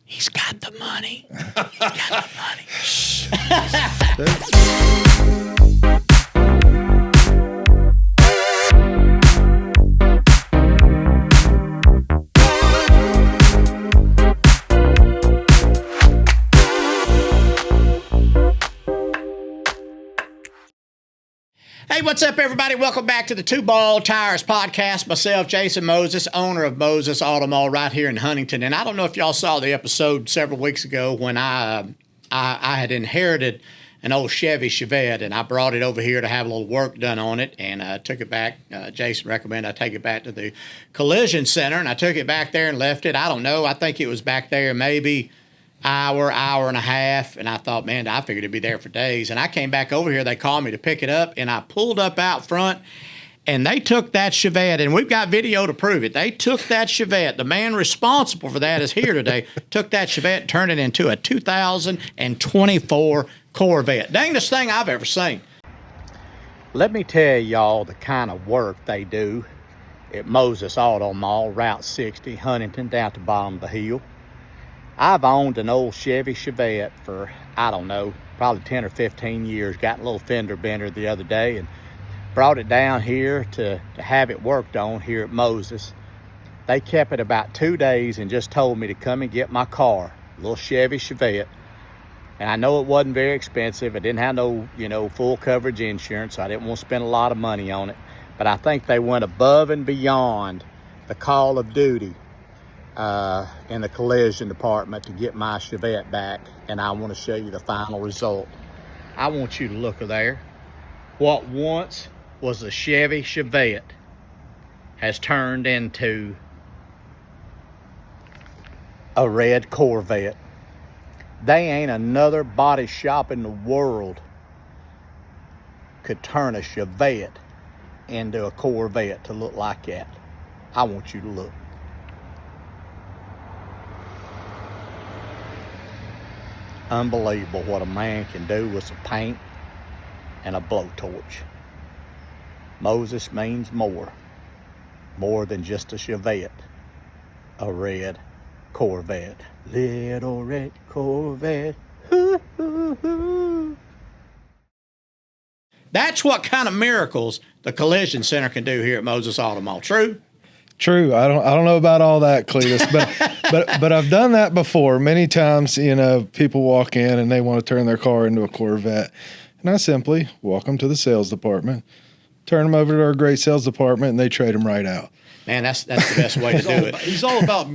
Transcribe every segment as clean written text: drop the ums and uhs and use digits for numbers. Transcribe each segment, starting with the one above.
He's got the money. He's got the money. Shh. Hey, what's up, everybody? Welcome back to the Two Ball Tires podcast. Myself, Jason Moses, owner of Moses AutoMall right here in Huntington. And I don't know if y'all saw the episode several weeks ago when I had inherited an old Chevy Chevette, and I brought it over here to have a little work done on it, and I took it back. Jason recommended I take it back to the Collision Center, and I took it back there and left it. I don't know. I think it was back there maybe hour and a half, and I thought, man, I figured it'd be there for days. And I came back over here. They called me to pick it up, and I pulled up out front, and they took that Chevette, and we've got video to prove it. They took that Chevette. The man responsible for that is here today. Took that Chevette and turned it into a 2024 Corvette. Dangest thing I've ever seen. Let me tell y'all the kind of work they do at Moses AutoMall, Route 60, Huntington, down at the bottom of the hill. I've owned an old Chevy Chevette for, I don't know, probably 10 or 15 years. Got a little fender bender the other day and brought it down here to have it worked on here at Moses. They kept it about 2 days and just told me to come and get my car, a little Chevy Chevette. And I know it wasn't very expensive. It didn't have no, full coverage insurance. So I didn't want to spend a lot of money on it. But I think they went above and beyond the call of duty in the collision department to get my Chevette back, and I want to show you the final result. I want you to look there. What once was a Chevy Chevette has turned into a red Corvette. They ain't another body shop in the world could turn a Chevette into a Corvette to look like that. I want you to look. Unbelievable what a man can do with some paint and a blowtorch. Moses means more than just a Chevette, a red Corvette. Little red Corvette. Hoo, hoo, hoo. That's what kind of miracles the Collision Center can do here at Moses AutoMall. True? True. I don't know about all that, Cledus, but I've done that before many times. People walk in and they want to turn their car into a Corvette, and I simply walk them to the sales department, turn them over to our great sales department, and they trade them right out. Man, that's the best way to do it. He's all about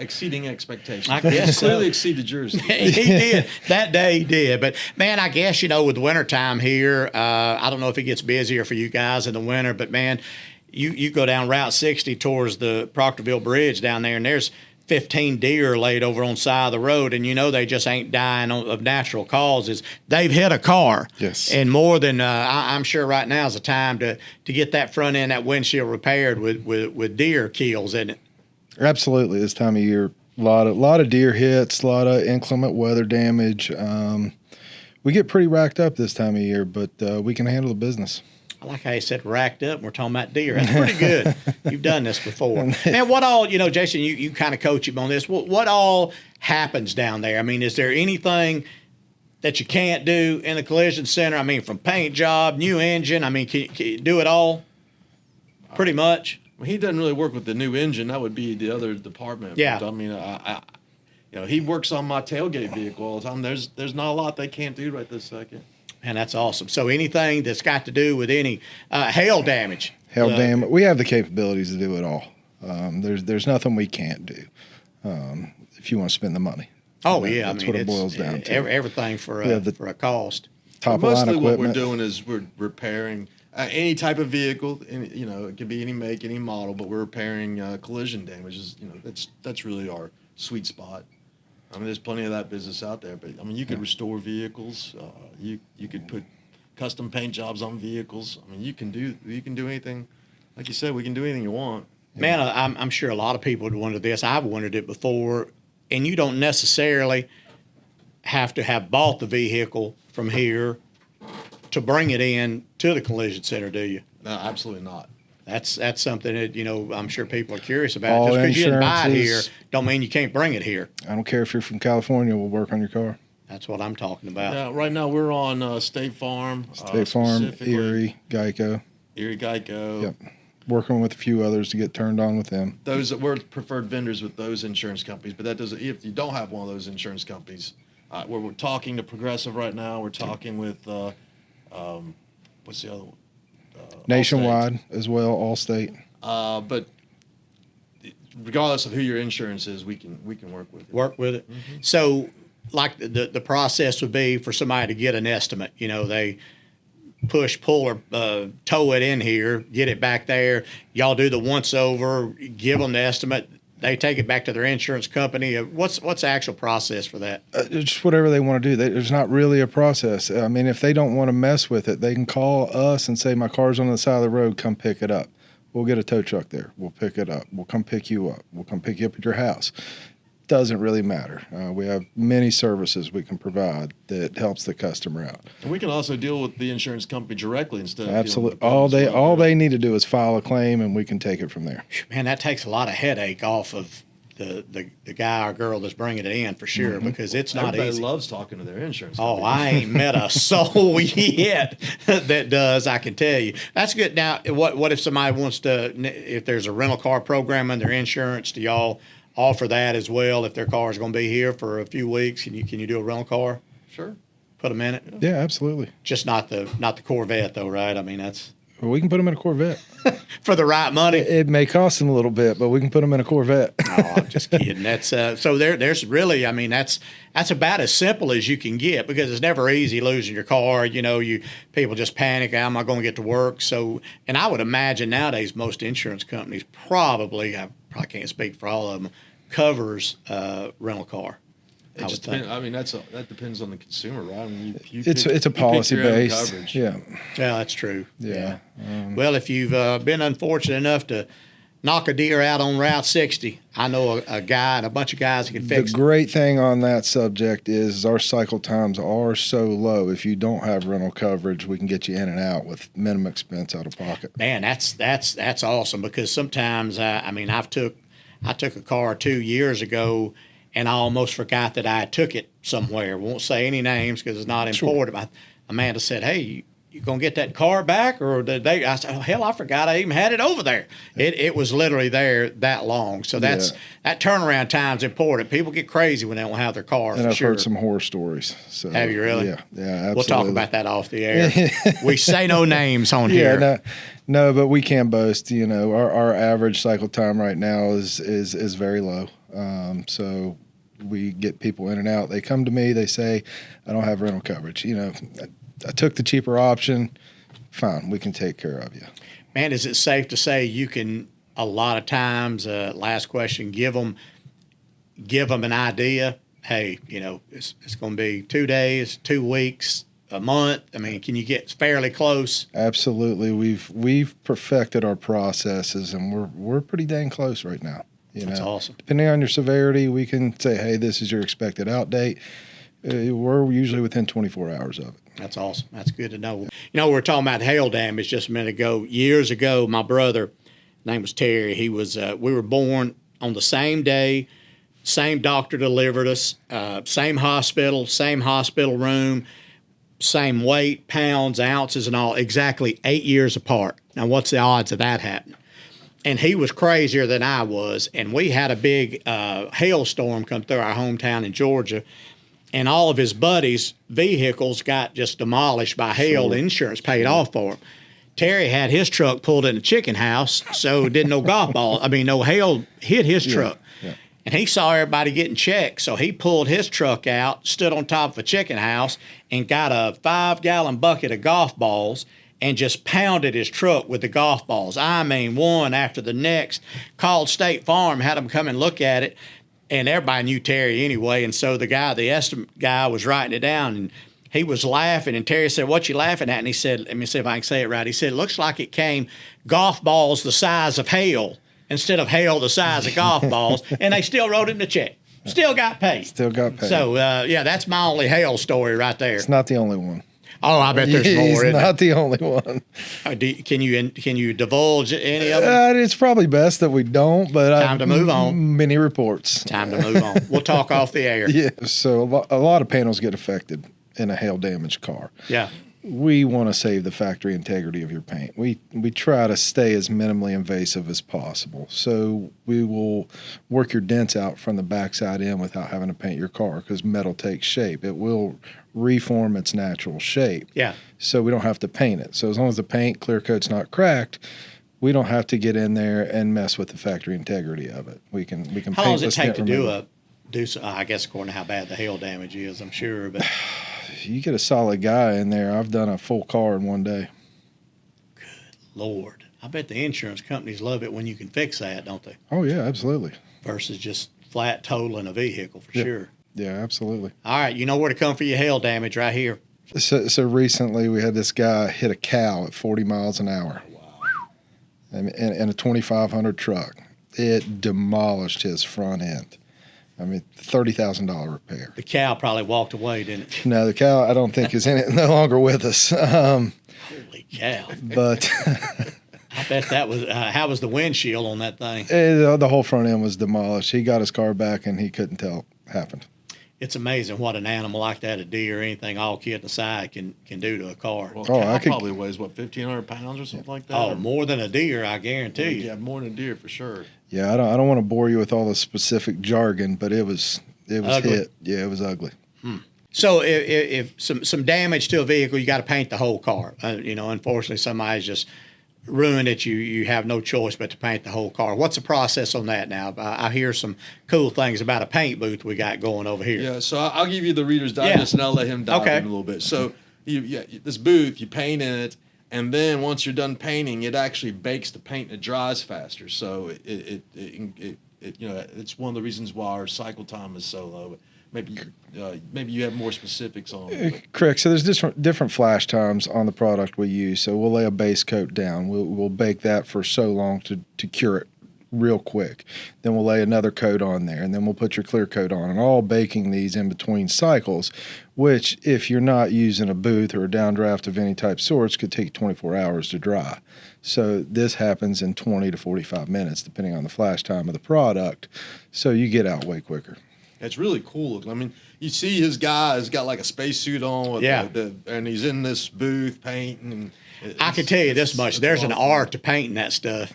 exceeding expectations. I guess he clearly exceeded yours. He did. That day he did. But, man, I guess, with the wintertime here, I don't know if it gets busier for you guys in the winter, but, man, you go down Route 60 towards the Proctorville Bridge down there, and there's 15 deer laid over on the side of the road, and they just ain't dying of natural causes. They've hit a car. Yes. And more than I'm sure right now is the time to get that front end, that windshield repaired with deer kills, isn't it? Absolutely. This time of year, a lot of deer hits, a lot of inclement weather damage. We get pretty racked up this time of year, but we can handle the business. I like how you said racked up, and we're talking about deer. That's pretty good. You've done this before. Man, what all, Jason, you kind of coach him on this. What all happens down there? I mean, is there anything that you can't do in the collision center? I mean, from paint job, new engine. I mean, can you do it all? Pretty much. Well, he doesn't really work with the new engine. That would be the other department. Yeah. But, I mean, he works on my tailgate vehicle all the time. There's not a lot they can't do right this second. Man, that's awesome. So anything that's got to do with any hail damage. We have the capabilities to do it all. There's nothing we can't do if you want to spend the money. Oh, yeah. That's what it boils down to. Everything for a cost. Top of line equipment. Mostly what we're doing is we're repairing any type of vehicle. It could be any make, any model, but we're repairing collision damages. That's really our sweet spot. I mean, there's plenty of that business out there, but I mean, you could restore vehicles. You could put custom paint jobs on vehicles. I mean, you can do anything. Like you said, we can do anything you want. Man, I'm sure a lot of people would wonder this. I've wondered it before, and you don't necessarily have to have bought the vehicle from here to bring it in to the collision center, do you? No, absolutely not. That's something that, I'm sure people are curious about. All Just because you didn't buy it here insurances. don't mean you can't bring it here. I don't care if you're from California, we'll work on your car. That's what I'm talking about. Yeah, right now we're on State Farm. State Farm, specifically Erie, Geico. Erie Geico. Yep. Working with a few others to get turned on with them. Those that we're preferred vendors with those insurance companies, but that doesn't. If you don't have one of those insurance companies, we're talking to Progressive right now. We're talking with what's the other one? Nationwide as well, Allstate. But regardless of who your insurance is, we can work with it. Work with it. So, like the process would be for somebody to get an estimate. They push, pull, or tow it in here, get it back there. Y'all do the once over, give them the estimate. They take it back to their insurance company. What's the actual process for that? Just whatever they want to do. There's not really a process. I mean, if they don't want to mess with it, they can call us and say, my car's on the side of the road, come pick it up. We'll get a tow truck there. We'll pick it up. We'll come pick you up. We'll come pick you up at your house. Doesn't really matter. We have many services we can provide that helps the customer out. And we can also deal with the insurance company directly instead of Absolutely. dealing with the All they need to do is file a claim, and we can take it from there. Man, that takes a lot of headache off of the guy or girl that's bringing it in for sure, because it's not Everybody easy. loves talking to their insurance Oh, company. I ain't met a soul yet that does, I can tell you. That's good. Now, what if somebody wants to, if there's a rental car program in their insurance, do y'all offer that as well? If their car is going to be here for a few weeks, can you do a rental car? Sure. Put them in it? Yeah, absolutely. Just not the Corvette though, right? I mean, that's Well, we can put them in a Corvette. for the right money. It may cost them a little bit, but we can put them in a Corvette. No, I'm just kidding. That's so there's really, I mean, that's about as simple as you can get, because it's never easy losing your car. People just panic. How am I going to get to work? So, and I would imagine nowadays most insurance companies probably, I probably can't speak for all of them, covers rental car. It just depends. I mean, that depends on the consumer, right? I mean, It's a policy base. Yeah. Yeah, that's true. Yeah. Well, if you've been unfortunate enough to knock a deer out on Route 60, I know a guy and a bunch of guys that can fix The it. great thing on that subject is our cycle times are so low. If you don't have rental coverage, we can get you in and out with minimum expense out of pocket. Man, that's awesome, because sometimes I took a car 2 years ago, and I almost forgot that I took it somewhere. Won't say any names because it's not important. Amanda said, "Hey, you gonna get that car back?" Or did they? I said, "Oh, hell, I forgot I even had it over there." It was literally there that long. So that turnaround time's important. People get crazy when they don't have their car. And I've heard some horror stories. So, Have you really? Yeah, absolutely. We'll talk about that off the air. We say no names on here. Yeah, no, but we can boast. Our average cycle time right now is very low. So we get people in and out. They come to me. They say, "I don't have rental coverage." I took the cheaper option. Fine, we can take care of you. Man, is it safe to say you can, a lot of times, last question, give them an idea? Hey, it's going to be 2 days, 2 weeks, a month. I mean, can you get fairly close? Absolutely. We've perfected our processes, and we're pretty dang close right now. That's awesome. Depending on your severity, we can say, "Hey, this is your expected out date." We're usually within 24 hours of it. That's awesome. That's good to know. We were talking about hail damage just a minute ago. Years ago, my brother, his name was Terry, he was, we were born on the same day, same doctor delivered us, same hospital room, same weight, pounds, ounces, and all, exactly 8 years apart. Now, what's the odds of that happening? And he was crazier than I was, and we had a big hailstorm come through our hometown in Georgia, and all of his buddies' vehicles got just demolished by hail. Sure. The insurance paid off for him. Terry had his truck pulled in a chicken house, so didn't no no hail hit his truck. Yeah. And he saw everybody getting checked, so he pulled his truck out, stood on top of a chicken house, and got a 5-gallon bucket of golf balls and just pounded his truck with the golf balls. I mean, one after the next. Called State Farm, had them come and look at it, and everybody knew Terry anyway. And so the estimate guy was writing it down, and he was laughing. And Terry said, "What you laughing at?" And he said, let me see if I can say it right. He said, "It looks like it came golf balls the size of hail instead of hail the size of golf balls." And they still wrote him the check. Still got paid. Still got paid. So, that's my only hail story right there. It's not the only one. Oh, I bet there's more. He's Isn't not the only one. Can you divulge any of them? It's probably best that we don't. But Time to move on. Many reports. Time to move on. We'll talk off the air. Yeah. So a lot of panels get affected in a hail damaged car. Yeah. We want to save the factory integrity of your paint. We try to stay as minimally invasive as possible. So we will work your dents out from the backside in without having to paint your car, because metal takes shape. It will reform its natural shape. Yeah. So we don't have to paint it. So as long as the paint clear coat's not cracked, we don't have to get in there and mess with the factory integrity of it. We can How long does it paintless take dent to removal. do some, I guess according to how bad the hail damage is, I'm sure, but You get a solid guy in there. I've done a full car in one day. Lord, I bet the insurance companies love it when you can fix that, don't they? Oh yeah, absolutely. Versus just flat totaling a vehicle for sure. Yeah, absolutely. All right, you know where to come for your hail damage right here. So recently we had this guy hit a cow at 40 miles an hour. Wow. In a 2500 truck. It demolished his front end. I mean, $30,000 repair. The cow probably walked away, didn't it? No, the cow I don't think is in it, no longer with us. Holy cow. But I bet that was, how was the windshield on that thing? the whole front end was demolished. He got his car back and he couldn't tell it happened. It's amazing what an animal like that, a deer or anything, all kidding aside, can do to a car. Well, Oh, cow I could- probably weighs, what, 1,500 pounds or something like that? Oh, Or- more than a deer, I guarantee you. Yeah, more than a deer for sure. Yeah, I don't want to bore you with all the specific jargon, but it was Ugly. hit. Yeah, it was ugly. So if some damage to a vehicle, you got to paint the whole car. Unfortunately, somebody's just ruined it. You have no choice but to paint the whole car. What's the process on that now? I hear some cool things about a paint booth we got going over here. Yeah, so I'll give you the Reader's Digest and I'll let him dive in a little bit. So this booth, you paint in it, and then once you're done painting, it actually bakes the paint and it dries faster. So it's one of the reasons why our cycle time is so low. Maybe you have more specifics on it. Correct. So there's different flash times on the product we use. So we'll lay a base coat down. We'll bake that for so long to cure it real quick. Then we'll lay another coat on there, and then we'll put your clear coat on. And all baking these in between cycles, which if you're not using a booth or a downdraft of any type sorts, could take 24 hours to dry. So this happens in 20 to 45 minutes, depending on the flash time of the product. So you get out way quicker. It's really cool. I mean, you see his guy has got like a spacesuit on, with and he's in this booth painting. I can tell you this much: there's an art to painting that stuff.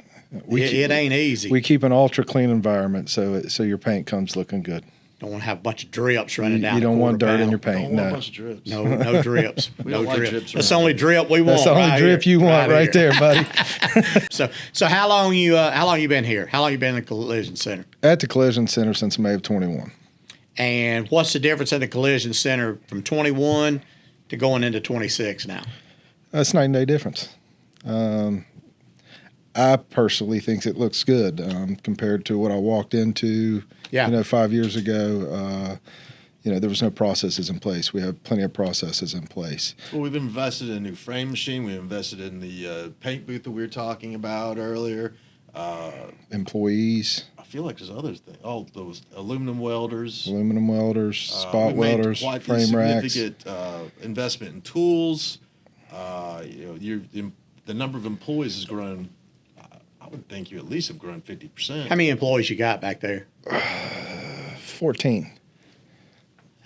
It ain't easy. We keep an ultra clean environment, so your paint comes looking good. Don't want to have a bunch of drips running down. You don't want dirt in your Don't paint. want a No. bunch of drips. No drips. We No don't like drips. drips That's the around only here. drip we want. That's the only right drip here. you want right here. there, buddy. So how long you been here? How long you been in the collision center? At the Collision Center since May of 21. And what's the difference in the collision center from 21 to going into 26 now? That's night and day difference. I personally think it looks good compared to what I walked into, 5 years ago. There was no processes in place. We have plenty of processes in place. Well, we've invested in a new frame machine. We invested in the paint booth that we were talking about earlier. Employees. I feel like there's other things. Oh, those aluminum welders. Spot we've welders, made quite frame racks. significant investment in tools. The number of employees has grown. I would think you at least have grown 50%. How many employees you got back there? 14.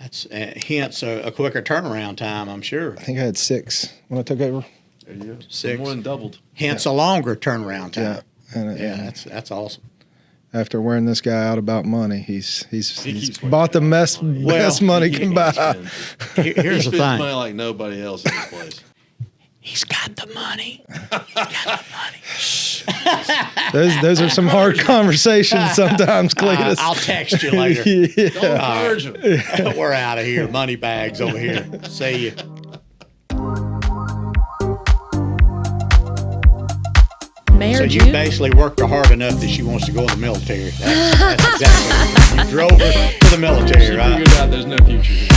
That's hence a quicker turnaround time, I'm sure. I think I had 6 when I took over. There you go. 6. More than doubled. Hence a longer turnaround time. And That's awesome. after wearing this guy out about money, he's keeps bought the best money can buy. Here's He the spends thing. money like nobody else in this place. He's got the money. He's got the money. Those are some hard conversations sometimes, Cledus. I'll text you later. Don't encourage him. We're out of here. Money bags over here. See you. Mayor So you Jude. basically worked her hard enough that she wants to go in the military. That's exactly. You drove her to the military, She right? figured out there's no future here.